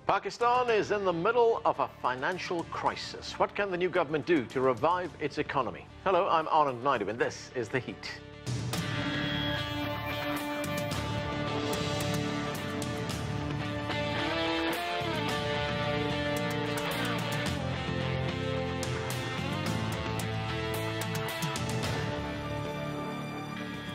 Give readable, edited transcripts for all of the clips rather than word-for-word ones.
Pakistan is in the middle of a financial crisis. What can the new government do to revive its economy? Hello, I'm Anand Naidu, and this is The Heat.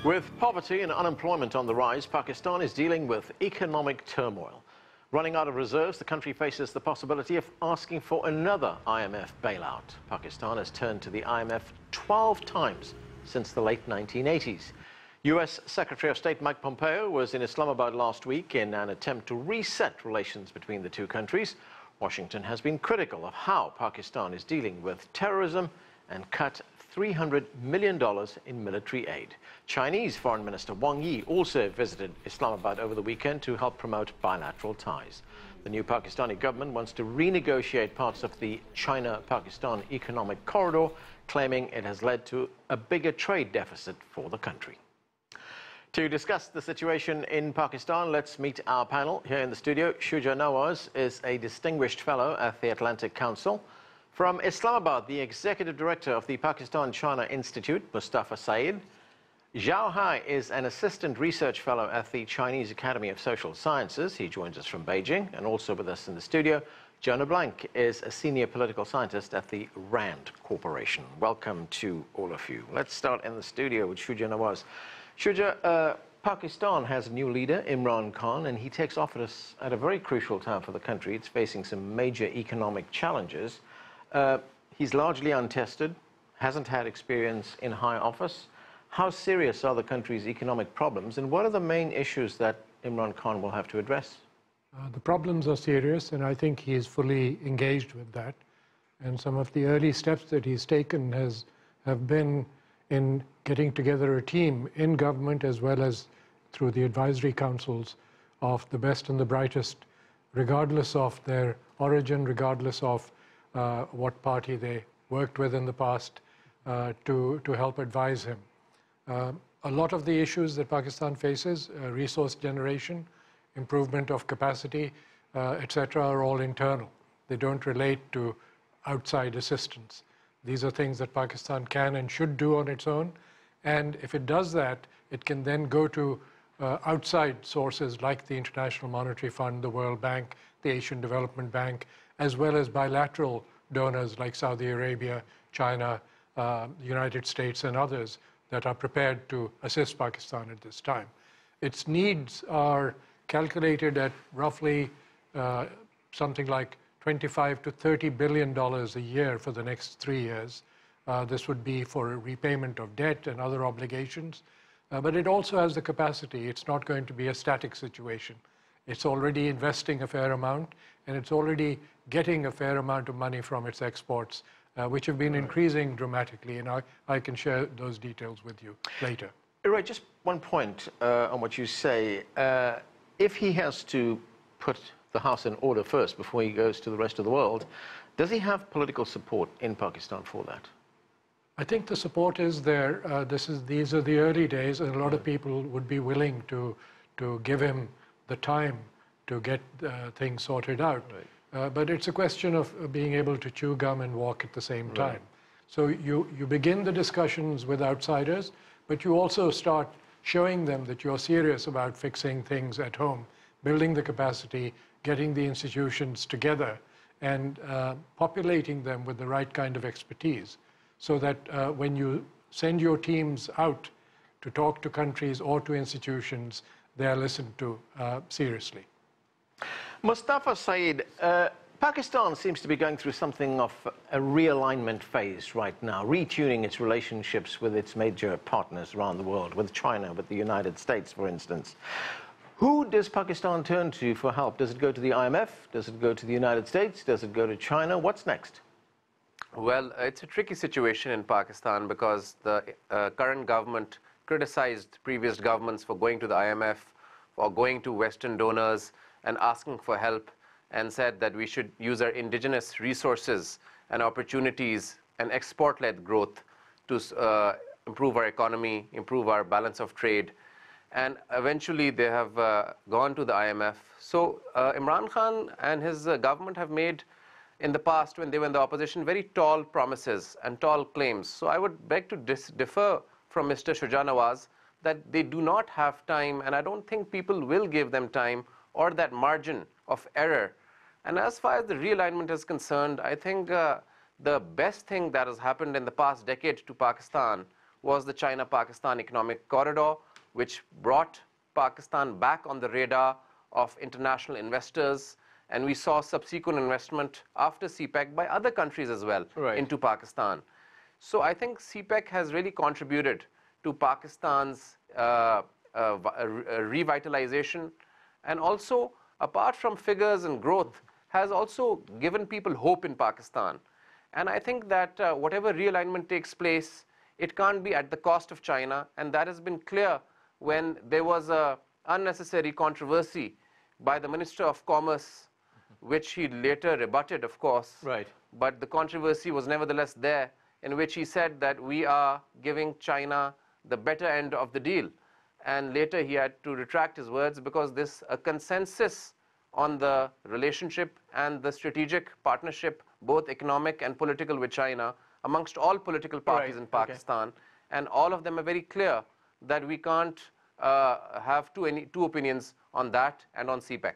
With poverty and unemployment on the rise, Pakistan is dealing with economic turmoil. Running out of reserves, the country faces the possibility of asking for another IMF bailout. Pakistan has turned to the IMF 12 times since the late 1980s. US Secretary of State Mike Pompeo was in Islamabad last week in an attempt to reset relations between the two countries. Washington has been critical of how Pakistan is dealing with terrorism and cut $300 million in military aid. Chinese Foreign Minister Wang Yi also visited Islamabad over the weekend to help promote bilateral ties. The new Pakistani government wants to renegotiate parts of the China-Pakistan economic corridor, claiming it has led to a bigger trade deficit for the country. To discuss the situation in Pakistan, let's meet our panel. Here in the studio, Shuja Nawaz is a distinguished fellow at the Atlantic Council. From Islamabad, the Executive Director of the Pakistan-China Institute, Mustafa Sayed. Zhao Hai is an Assistant Research Fellow at the Chinese Academy of Social Sciences. He joins us from Beijing, and also with us in the studio, Jonah is a Senior Political Scientist at the RAND Corporation. Welcome to all of you. Let's start in the studio with Shuja Nawaz. Shuja, Pakistan has a new leader, Imran Khan, and he takes office at a very crucial time for the country. It's facing some major economic challenges. He's largely untested, hasn't had experience in high office. How serious are the country's economic problems, and what are the main issues that Imran Khan will have to address? The problems are serious, and I think he is fully engaged with that. And some of the early steps that he's taken have been in getting together a team in government as well as through the advisory councils of the best and the brightest, regardless of their origin, regardless of what party they worked with in the past, to help advise him. A lot of the issues that Pakistan faces, resource generation, improvement of capacity, etc., are all internal. They don't relate to outside assistance. These are things that Pakistan can and should do on its own. And if it does that, it can then go to outside sources like the International Monetary Fund, the World Bank, the Asian Development Bank, as well as bilateral donors like Saudi Arabia, China, the United States, and others that are prepared to assist Pakistan at this time. Its needs are calculated at roughly something like $25 to $30 billion a year for the next 3 years. This would be for repayment of debt and other obligations. But it also has the capacity. It's not going to be a static situation. It's already investing a fair amount, and it's already getting a fair amount of money from its exports, which have been increasing dramatically, and I can share those details with you later. Right, just one point on what you say. If he has to put the house in order first before he goes to the rest of the world, does he have political support in Pakistan for that? I think the support is there. These are the early days, and a lot of people would be willing to give him the time to get things sorted out. Right. But it's a question of being able to chew gum and walk at the same time. Right. So you begin the discussions with outsiders, but you also start showing them that you're serious about fixing things at home, building the capacity, getting the institutions together, and populating them with the right kind of expertise, so that when you send your teams out to talk to countries or to institutions, they are listened to seriously. Mustafa Sayed, Pakistan seems to be going through something of a realignment phase right now, retuning its relationships with its major partners around the world, with China, with the United States, for instance. Who does Pakistan turn to for help? Does it go to the IMF? Does it go to the United States? Does it go to China? What's next? Well, it's a tricky situation in Pakistan because the current government criticized previous governments for going to the IMF, for going to Western donors and asking for help, and said that we should use our indigenous resources and opportunities and export-led growth to improve our economy, improve our balance of trade. and eventually they have gone to the IMF. So Imran Khan and his government have made, in the past when they were in the opposition, very tall promises and tall claims. So I would beg to differ from Mr. Shuja Nawaz that they do not have time, and I don't think people will give them time or that margin of error. And as far as the realignment is concerned, I think the best thing that has happened in the past decade to Pakistan was the China-Pakistan economic corridor, which brought Pakistan back on the radar of international investors. And we saw subsequent investment after CPEC by other countries as well into Pakistan. So I think CPEC has really contributed to Pakistan's revitalization, and also, apart from figures and growth, has also given people hope in Pakistan. And I think that whatever realignment takes place, it can't be at the cost of China, and that has been clear when there was a unnecessary controversy by the Minister of Commerce, which he later rebutted, of course. Right. But the controversy was nevertheless there, in which he said that we are giving China the better end of the deal. And later he had to retract his words, because this consensus on the relationship and the strategic partnership, both economic and political, with China amongst all political parties in Pakistan. And all of them are very clear that we can't have two opinions on that and on CPEC.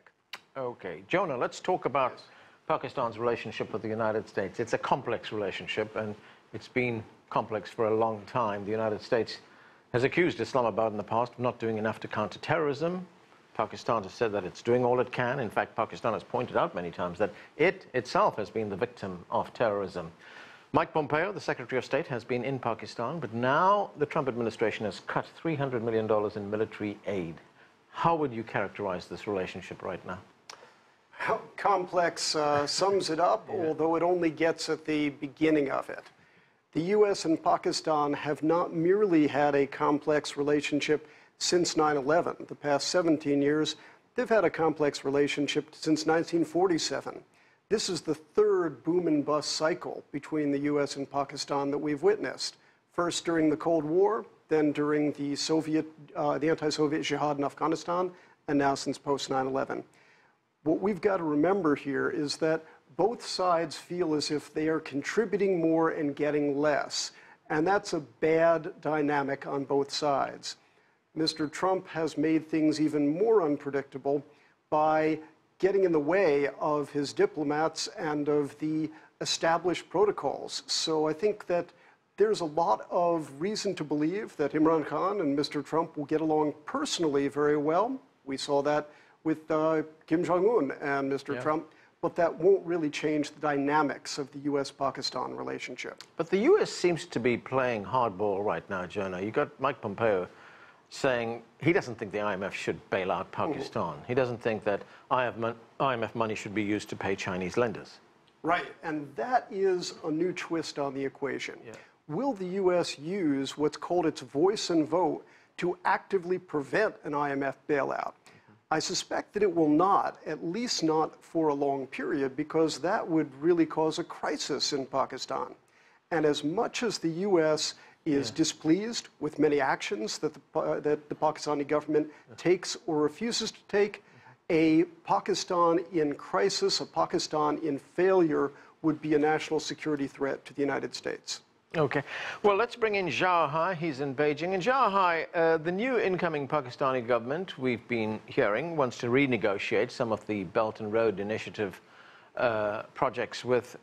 Okay. Jonah, let's talk about Pakistan's relationship with the United States. It's a complex relationship, and it's been complex for a long time. The United States has accused Islamabad in the past of not doing enough to counter terrorism. Pakistan has said that it's doing all it can. In fact, Pakistan has pointed out many times that it itself has been the victim of terrorism. Mike Pompeo, the Secretary of State, has been in Pakistan, but now the Trump administration has cut $300 million in military aid. How would you characterize this relationship right now? Complex sums it up, although it only gets at the beginning of it. The U.S. and Pakistan have not merely had a complex relationship since 9/11. The past 17 years, they've had a complex relationship since 1947. This is the third boom and bust cycle between the U.S. and Pakistan that we've witnessed. First during the Cold War, then during the anti-Soviet jihad in Afghanistan, and now since post 9/11. What we've got to remember here is that both sides feel as if they are contributing more and getting less. And that's a bad dynamic on both sides. Mr. Trump has made things even more unpredictable by getting in the way of his diplomats and of the established protocols. So I think that there's a lot of reason to believe that Imran Khan and Mr. Trump will get along personally very well. We saw that with Kim Jong-un and Mr. Trump, but that won't really change the dynamics of the U.S.-Pakistan relationship. But the U.S. seems to be playing hardball right now, Jonah. You got Mike Pompeo saying he doesn't think the IMF should bail out Pakistan. He doesn't think that IMF money should be used to pay Chinese lenders. Right, and that is a new twist on the equation. Will the U.S. use what's called its voice and vote to actively prevent an IMF bailout? I suspect that it will not, at least not for a long period, because that would really cause a crisis in Pakistan. And as much as the U.S. is displeased with many actions that the Pakistani government takes or refuses to take, a Pakistan in crisis, a Pakistan in failure, would be a national security threat to the United States. Okay. Well, let's bring in Zhao Hai. He's in Beijing. And Zhao Hai, the new incoming Pakistani government, we've been hearing, wants to renegotiate some of the Belt and Road Initiative projects with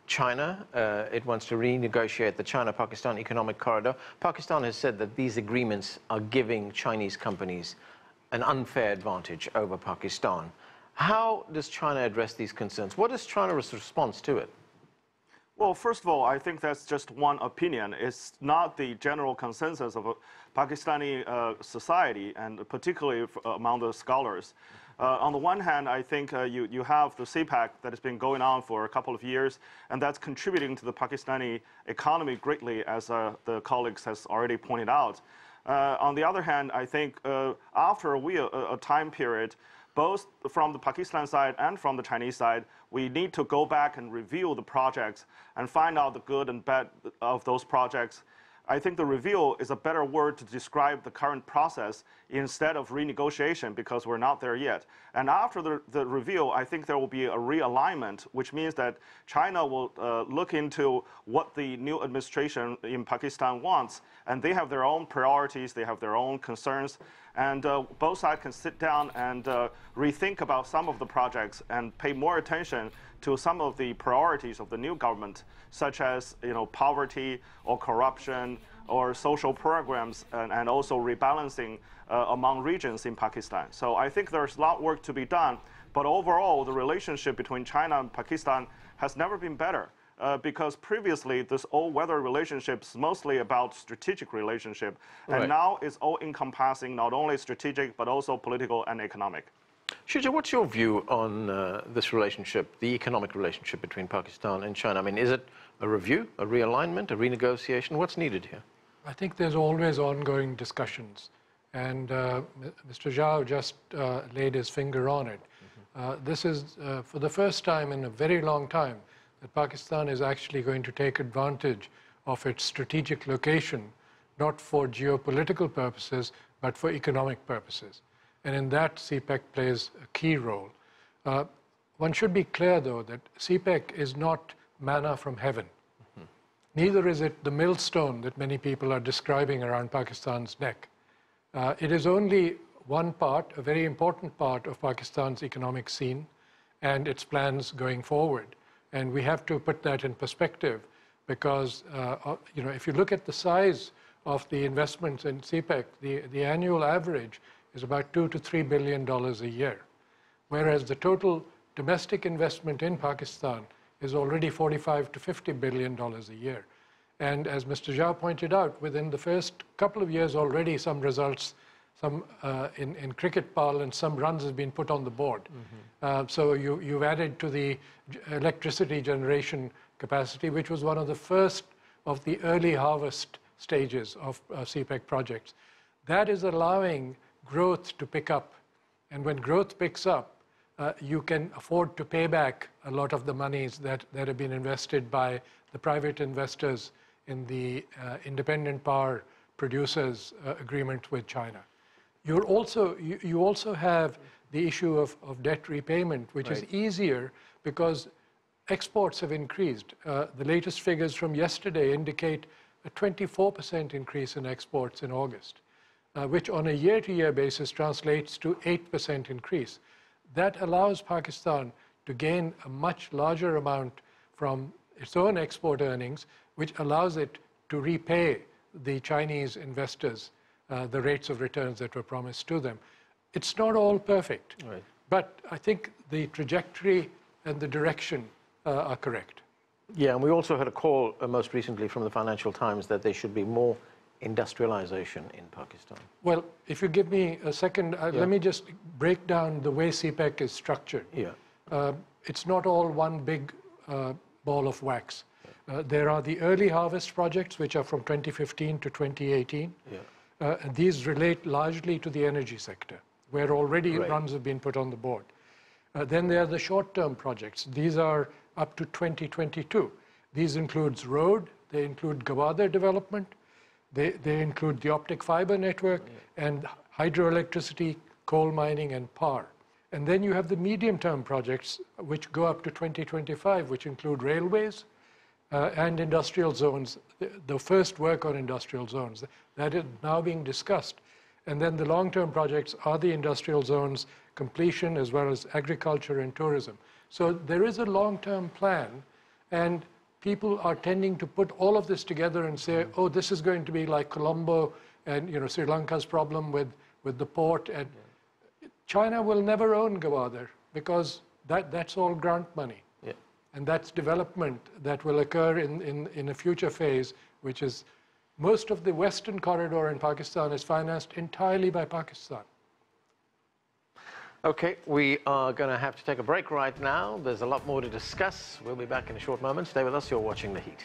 China. It wants to renegotiate the China-Pakistan economic corridor. Pakistan has said that these agreements are giving Chinese companies an unfair advantage over Pakistan. How does China address these concerns? What is China's response to it? Well, first of all, I think that's just one opinion. It's not the general consensus of Pakistani society, and particularly among the scholars. On the one hand, I think you have the CPEC that has been going on for a couple of years, and that's contributing to the Pakistani economy greatly, as the colleagues has already pointed out. On the other hand, I think after a time period, both from the Pakistan side and from the Chinese side, we need to go back and review the projects and find out the good and bad of those projects. I think the review is a better word to describe the current process instead of renegotiation, because we're not there yet. And after the review, I think there will be a realignment, which means that China will look into what the new administration in Pakistan wants, and they have their own priorities, they have their own concerns, and both sides can sit down and rethink about some of the projects and pay more attention to some of the priorities of the new government, such as poverty or corruption or social programs, and also rebalancing among regions in Pakistan. So I think there's a lot of work to be done, but overall the relationship between China and Pakistan has never been better. Because previously this all-weather relationship is mostly about strategic relationship, and now it's all encompassing not only strategic but also political and economic. Shuja, what's your view on this relationship, the economic relationship between Pakistan and China? I mean, is it a review, a realignment, a renegotiation? What's needed here? I think there's always ongoing discussions, and Mr. Zhao just laid his finger on it. This is, for the first time in a very long time, that Pakistan is actually going to take advantage of its strategic location, not for geopolitical purposes, but for economic purposes. And in that, CPEC plays a key role. One should be clear, though, that CPEC is not manna from heaven. Neither is it the millstone that many people are describing around Pakistan's neck. It is only one part, a very important part of Pakistan's economic scene and its plans going forward. And we have to put that in perspective, because if you look at the size of the investments in CPEC, the annual average is about $2 to $3 billion a year, whereas the total domestic investment in Pakistan is already $45 to $50 billion a year. And as Mr. Zhao pointed out, within the first couple of years already, some results, in cricket parlance, some runs have been put on the board. So you've added to the electricity generation capacity, which was one of the first of the early harvest stages of CPEC projects. That is allowing growth to pick up. And when growth picks up, you can afford to pay back a lot of the monies that have been invested by the private investors in the independent power producers agreement with China. You also have the issue of debt repayment, which is easier because exports have increased. The latest figures from yesterday indicate a 24% increase in exports in August, which on a year-to-year basis translates to 8% increase. That allows Pakistan to gain a much larger amount from its own export earnings, which allows it to repay the Chinese investors the rates of returns that were promised to them. It's not all perfect, but I think the trajectory and the direction are correct. Yeah, and we also had a call most recently from the Financial Times that there should be more industrialization in Pakistan. Well, if you give me a second, let me just break down the way CPEC is structured. It's not all one big ball of wax. There are the early harvest projects, which are from 2015 to 2018. And these relate largely to the energy sector, where already runs have been put on the board. Then there are the short-term projects. These are up to 2022. These includes road, they include Gwadar development, they include the optic fiber network, and hydroelectricity, coal mining, and power. And then you have the medium-term projects, which go up to 2025, which include railways and industrial zones, the first work on industrial zones. That is now being discussed. And then the long-term projects are the industrial zones completion, as well as agriculture and tourism. So there is a long-term plan, and people are tending to put all of this together and say, oh, this is going to be like Colombo and Sri Lanka's problem with the port. And China will never own Gwadar because that's all grant money. And that's development that will occur in a future phase, which is most of the western corridor in Pakistan is financed entirely by Pakistan. Okay, we are going to have to take a break right now. There's a lot more to discuss. We'll be back in a short moment. Stay with us. You're watching The Heat.